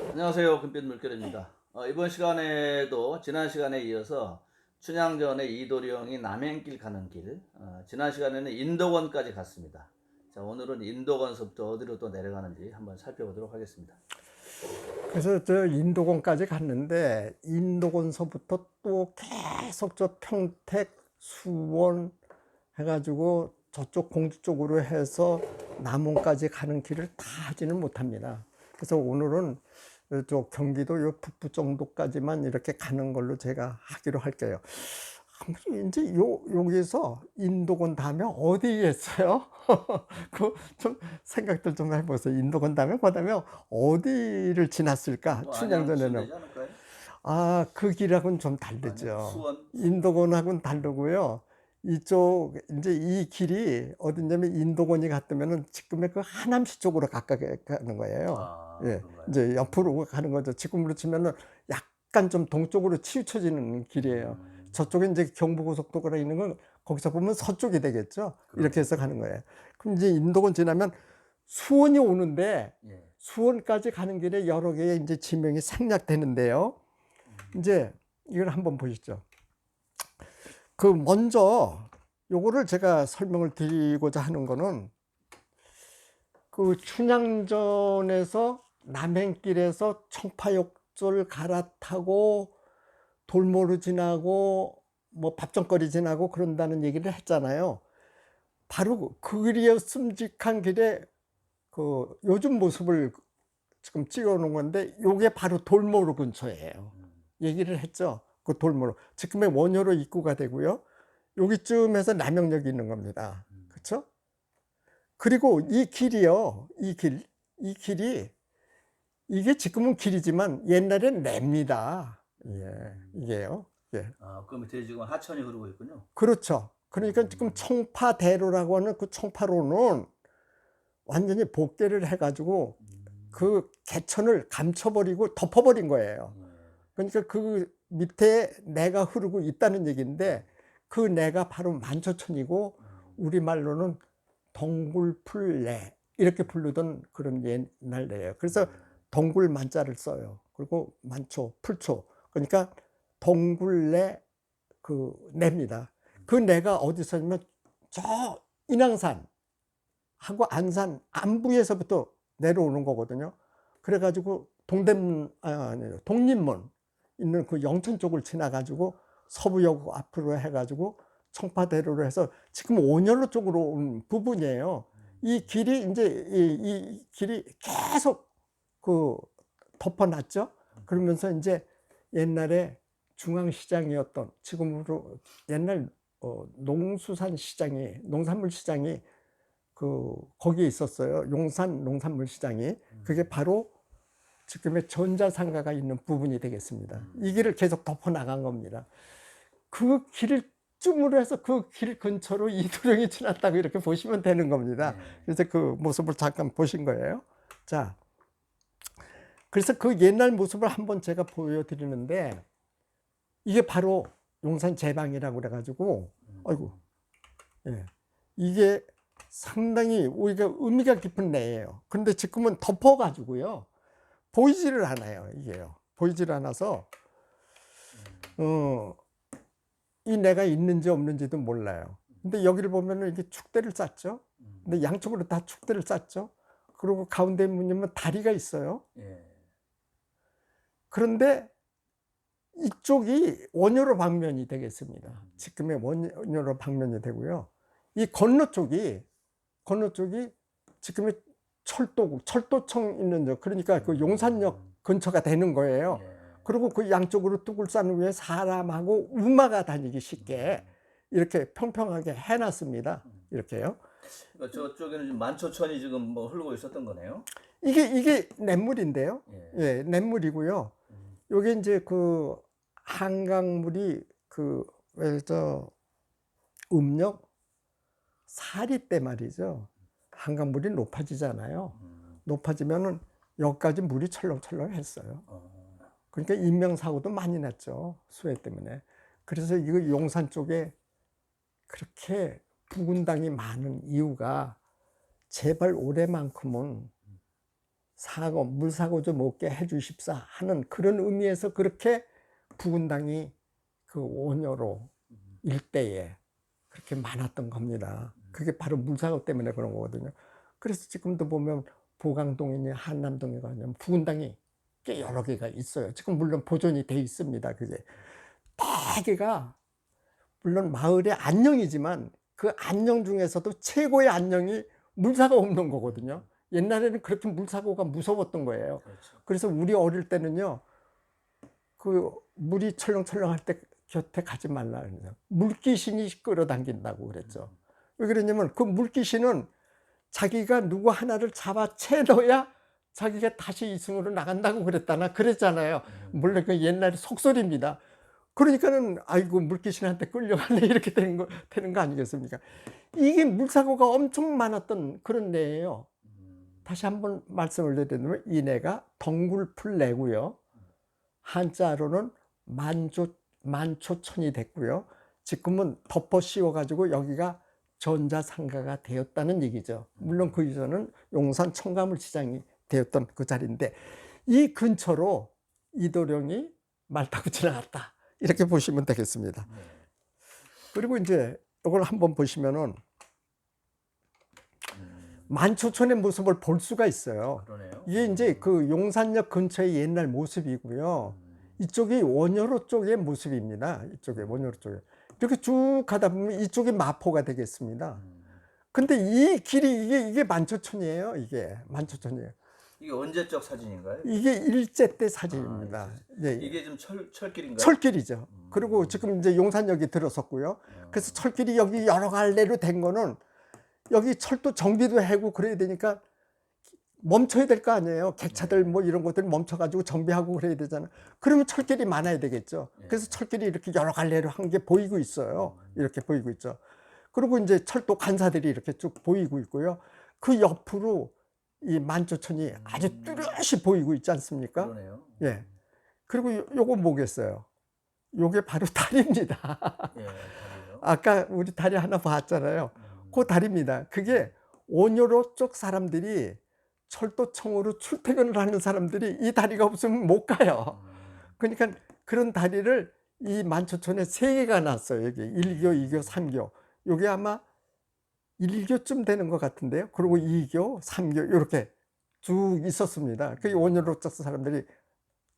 안녕하세요. 금빛 물결입니다. 이번 시간에도 지난 시간에 이어서 춘향전의 이도령이 남행길 가는 길, 지난 시간에는 인도건까지 갔습니다. 자, 오늘은 인도건서부터 어디로 또 내려가는지 한번 살펴보도록 하겠습니다. 그래서 저 인도곤까지 갔는데 인도곤서부터 또 계속 저 평택, 수원 해가지고 저쪽 공주 쪽으로 해서 남원까지 가는 길을 다 하지는 못합니다. 그래서 오늘은 저 경기도 요 북부 정도까지만 이렇게 가는 걸로 제가 하기로 할게요. 이제 여기서 인도곤 다음에 어디겠어요? 그 좀 생각들 좀 해보세요. 인도곤 다음에 그다음에 어디를 지났을까? 뭐 안양쯤 춘향전에는 되지 않을까요? 그 길하고는 좀 안양, 다르죠. 수원. 인도곤하고는 다르고요. 이쪽 이제 이 길이 어디냐면 인도곤이 갔다면은 지금의 그 하남시 쪽으로 가까이 가는 거예요. 아, 예, 그런가요? 이제 옆으로 가는 거죠. 지금으로 치면은 약간 좀 동쪽으로 치우쳐지는 길이에요. 음, 저쪽에 이제 경부고속도로가 있는 건 거기서 보면 서쪽이 되겠죠. 이렇게 그러네요. 해서 가는 거예요. 그럼 이제 인도곤 지나면 수원이 오는데 예. 수원까지 가는 길에 여러 개의 이제 지명이 생략되는데요. 이제 이걸 한번 보시죠. 그 먼저 요거를 제가 설명을 드리고자 하는 거는 그 춘향전에서 남행길에서 청파역줄 갈아타고 돌모로 지나고 뭐 밥정거리 지나고 그런다는 얘기를 했잖아요. 바로 그 길이 씀직한 길에 그 요즘 모습을 지금 찍어 놓은 건데 요게 바로 돌모로 근처예요. 얘기를 했죠. 그 돌모로. 지금의 원효로 입구가 되고요. 여기쯤에서 남영역이 있는 겁니다. 그렇죠? 그리고 이 길이요. 이 길이 이게 지금은 길이지만 옛날엔 랩니다. 예. 이게요. 예. 아, 그 밑에 지금 하천이 흐르고 있군요. 그렇죠. 그러니까 지금 청파대로라고 하는 그 청파로는 완전히 복개를 해가지고 그 개천을 감춰버리고 덮어버린 거예요. 예. 그러니까 그 밑에 내가 흐르고 있다는 얘기인데 그 내가 바로 만초천이고 우리말로는 덩굴풀내 이렇게 부르던 그런 옛날 내예요. 그래서 덩굴 만자를 써요. 그리고 만초, 풀초. 그러니까 덩굴내 그 내입니다. 그 내가 어디서 냐면 저 인왕산 하고 안산 안부에서부터 내려오는 거거든요. 그래가지고 아니요, 독립문 있는 그 영천 쪽을 지나가지고 서부역 앞으로 해가지고 청파대로로 해서 지금 온열로 쪽으로 온 부분이에요. 이 길이 이제 이 길이 계속 그 덮어놨죠. 그러면서 이제 옛날에 중앙시장이었던 지금으로 옛날 농수산 시장이 농산물 시장이 그 거기에 있었어요. 용산 농산물 시장이. 그게 바로 지금의 전자상가가 있는 부분이 되겠습니다. 이 길을 계속 덮어 나간 겁니다. 그 길을 쯤으로 해서 그 길 근처로 이도령이 지났다고 이렇게 보시면 되는 겁니다. 예. 그래서 그 모습을 잠깐 보신 거예요. 자, 그래서 그 옛날 모습을 한번 제가 보여드리는데 이게 바로 용산 제방이라고 그래가지고 아이고, 예. 이게 상당히 우리가 의미가 깊은 내예요. 근데 지금은 덮어가지고요. 보이지를 않아요. 이게요. 보이지를 않아서 이 내가 있는지 없는지도 몰라요. 근데 여기를 보면은 이게 축대를 쌌죠. 근데 양쪽으로 다 축대를 쌌죠. 그리고 가운데 보면 다리가 있어요. 예. 그런데 이쪽이 원효로 방면이 되겠습니다. 지금의 원효로 방면이 되고요. 이 건너 쪽이 지금의 철도청 있는 데 그러니까 그 용산역 근처가 되는 거예요. 예. 그리고 그 양쪽으로 뚝을 싼 위에 사람하고 우마가 다니기 쉽게 이렇게 평평하게 해놨습니다. 이렇게요. 그러니까 저쪽에는 지금 만초천이 지금 뭐 흐르고 있었던 거네요. 이게 냇물인데요. 예. 예, 냇물이고요. 요게 이제 그 한강물이 그, 음력 사리 때 말이죠. 한강물이 높아지잖아요. 높아지면은 여기까지 물이 철렁철렁 했어요. 그러니까 인명사고도 많이 났죠. 수해 때문에. 그래서 이거 용산 쪽에 그렇게 부근당이 많은 이유가 제발 올해만큼은 사고 물사고 좀 없게 해주십사 하는 그런 의미에서 그렇게 부군당이 그 원효로 일대에 그렇게 많았던 겁니다. 그게 바로 물사고 때문에 그런 거거든요. 그래서 지금도 보면 보강동이니 한남동에 가면 부군당이 꽤 여러 개가 있어요. 지금 물론 보존이 돼 있습니다. 그게 대개가 물론 마을의 안녕이지만 그 안녕 중에서도 최고의 안녕이 물사가 없는 거거든요. 옛날에는 그렇게 물사고가 무서웠던 거예요. 그렇죠. 그래서 우리 어릴 때는요, 그 물이 철렁철렁할 때 곁에 가지 말라 그래서 물귀신이 끌어당긴다고 그랬죠. 왜 그러냐면 그 물귀신은 자기가 누구 하나를 잡아채 넣어야 자기가 다시 이승으로 나간다고 그랬다나 그랬잖아요. 물론 그 옛날에 속설입니다. 그러니까는 아이고 물귀신한테 끌려가네 이렇게 되는 거 아니겠습니까? 이게 물사고가 엄청 많았던 그런 내예요. 다시 한번 말씀을 드리면 이 내가 덩굴풀내고요. 한자로는 만초천이 됐고요. 지금은 덮어 씌워가지고 여기가 전자상가가 되었다는 얘기죠. 물론 그 이전은 용산 청가물시장이 되었던 그 자리인데 이 근처로 이도령이 말 타고 지나갔다. 이렇게 보시면 되겠습니다. 그리고 이제 이걸 한번 보시면은 만초천의 모습을 볼 수가 있어요. 그러네요. 이게 이제 그 용산역 근처의 옛날 모습이고요. 이쪽이 원효로 쪽의 모습입니다. 이쪽에 원효로 쪽에. 이렇게 쭉 가다 보면 이쪽이 마포가 되겠습니다. 근데 이 길이 이게 만초천이에요. 이게 만초천이에요. 이게 언제적 사진인가요? 이게 일제 때 사진입니다. 예, 이게 지금 철길인가요? 철길이죠. 그리고 지금 이제 용산역이 들어섰고요. 그래서 철길이 여기 여러 갈래로 된 거는 여기 철도 정비도 하고 그래야 되니까 멈춰야 될 거 아니에요. 객차들 뭐 이런 것들 멈춰가지고 정비하고 그래야 되잖아요. 그러면 철길이 많아야 되겠죠. 그래서 철길이 이렇게 여러 갈래로 한 게 보이고 있어요. 이렇게 보이고 있죠. 그리고 이제 철도 간사들이 이렇게 쭉 보이고 있고요. 그 옆으로 이 만초천이 아주 뚜렷이 보이고 있지 않습니까? 그러네요. 예. 그리고 요거 뭐겠어요? 요게 바로 다리입니다. 예, 다리요. 아까 우리 다리 하나 봤잖아요. 그 다리입니다. 그게 원효로 쪽 사람들이 철도청으로 출퇴근을 하는 사람들이 이 다리가 없으면 못 가요. 그러니까 그런 다리를 이 만초천에 3개가 났어요. 여기 1교, 2교, 3교. 요게 아마 1교쯤 되는 것 같은데요. 그리고 2교, 3교 이렇게 쭉 있었습니다. 그 원효로 쪽 사람들이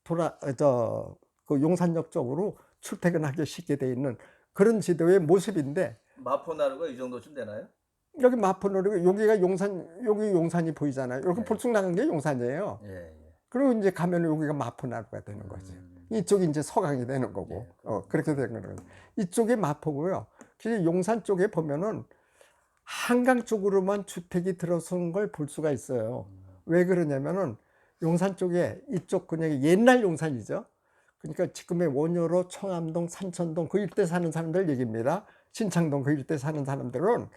그 용산역 쪽으로 출퇴근하기 쉽게 돼 있는 그런 지도의 모습인데 마포나루가 이 정도쯤 되나요? 여기 마포나루 여기가 여기 용산이 보이잖아요. 이렇게 볼쑥 나간 게 용산이에요. 예, 예. 그리고 이제 가면 여기가 마포나루가 되는 거죠. 이쪽이 이제 서강이 되는 거고. 그렇게 되는 거예요. 이쪽이 마포고요. 그래서 용산 쪽에 보면은 한강 쪽으로만 주택이 들어선 걸 볼 수가 있어요. 왜 그러냐면은 용산 쪽에 이쪽 그냥 옛날 용산이죠. 그러니까 지금의 원효로, 청암동, 산천동 그 일대 사는 사람들 얘기입니다. 신창동 그 일대 사는 사람들은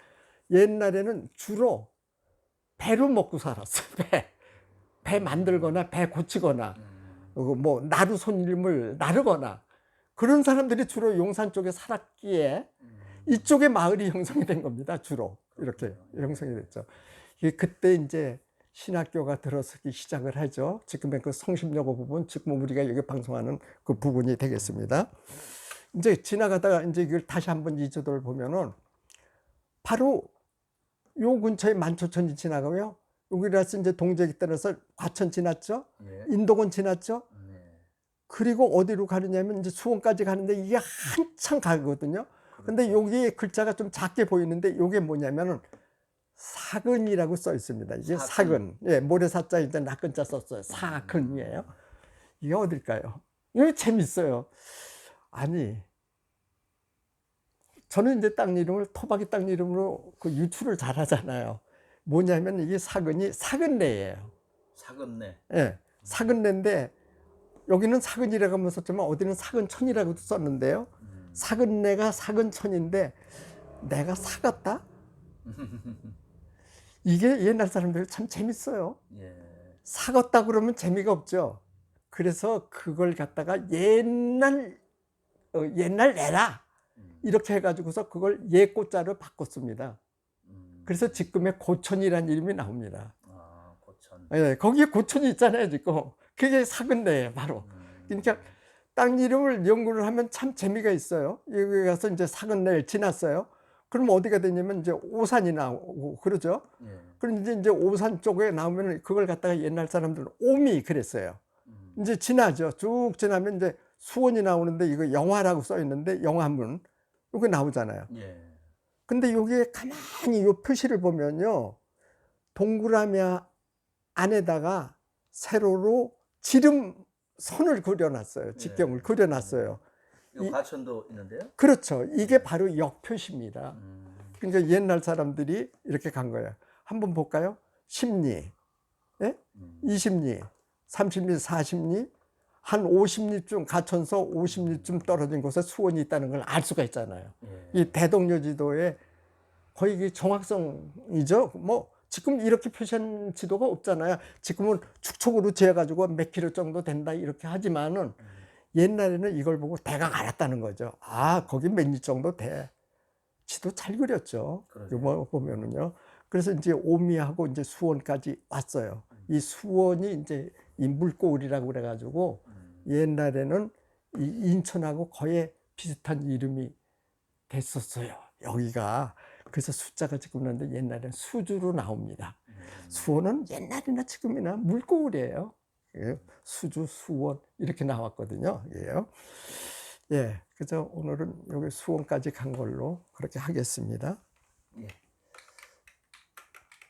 옛날에는 주로 배로 먹고 살았어요. 배 만들거나 배 고치거나 뭐 나루 손님을 나르거나 그런 사람들이 주로 용산 쪽에 살았기에 이쪽에 마을이 형성이 된 겁니다. 주로 이렇게 형성이 됐죠. 그때 이제 신학교가 들어서기 시작을 하죠. 지금의 그 성심여고 부분, 지금 우리가 여기 방송하는 그 부분이 되겠습니다. 이제 지나가다가 이제 이걸 다시 한번 이 지도를 보면은 바로 요 근처에 만초천이 지나가고요. 여기라서 이제 동작이 따라서 과천 지났죠. 예. 인도군 지났죠. 네. 그리고 어디로 가느냐면 이제 수원까지 가는데 이게 한참 가거든요. 근데 여기 글자가 좀 작게 보이는데 이게 뭐냐면은 사근이라고 써 있습니다. 이게 사근. 예, 모래사자 이제 낙근자 썼어요. 사근이에요. 이게 어딜까요? 이거 재밌어요. 아니, 저는 이제 땅 이름을 토박이 땅 이름으로 그 유추를 잘 하잖아요. 뭐냐면 이게 사근이 사근내예요. 사근내. 예, 사근내인데 여기는 사근이라고 하면 썼지만 어디는 사근천이라고도 썼는데요. 사근내가 사근천인데 내가 사갔다? 이게 옛날 사람들 참 재밌어요. 예. 사갔다 그러면 재미가 없죠. 그래서 그걸 갖다가 옛날 내라 이렇게 해가지고서 그걸 옛고자로 바꿨습니다. 그래서 지금의 고천이라는 이름이 나옵니다. 아, 고천. 예, 거기에 고촌이 있잖아요, 지금. 그게 사근내예요, 바로. 그러니까 땅 이름을 연구를 하면 참 재미가 있어요. 여기 가서 이제 사근내를 지났어요. 그럼 어디가 되냐면 이제 오산이 나오고 그러죠. 예. 그럼 이제 오산 쪽에 나오면 그걸 갖다가 옛날 사람들은 오미 그랬어요. 이제 지나죠. 쭉 지나면 이제 수원이 나오는데 이거 영화라고 써 있는데 영화문 이거 나오잖아요. 예. 근데 여기에 가만히 요 표시를 보면요. 동그라미 안에다가 세로로 지름 선을 그려놨어요. 직경을 예. 그려놨어요. 이 과천도 있는데요. 그렇죠. 이게 바로 역표시입니다. 음. 그러니까 옛날 사람들이 이렇게 간 거예요. 한번 볼까요? 10리, 예? 20리, 30리, 40리, 한 50리쯤 가천서 50리쯤 떨어진 곳에 수원이 있다는 걸 알 수가 있잖아요. 예. 이 대동여지도에 거의 이게 정확성이죠. 뭐 지금 이렇게 표시한 지도가 없잖아요. 지금은 축척으로 재가지고 몇 킬로 정도 된다 이렇게 하지만은 옛날에는 이걸 보고 대강 알았다는 거죠. 아, 거기 몇 리 정도 돼. 지도 잘 그렸죠. 그러게요. 이거 보면은요. 그래서 이제 오미하고 이제 수원까지 왔어요. 이 수원이 이제 이 물고울이라고 그래가지고 옛날에는 이 인천하고 거의 비슷한 이름이 됐었어요. 여기가. 그래서 숫자가 지금 나는데 옛날에는 수주로 나옵니다. 수원은 옛날이나 지금이나 물고울이에요. 예, 수주, 수원 이렇게 나왔거든요. 예, 그래서 오늘은 여기 수원까지 간 걸로 그렇게 하겠습니다. 예.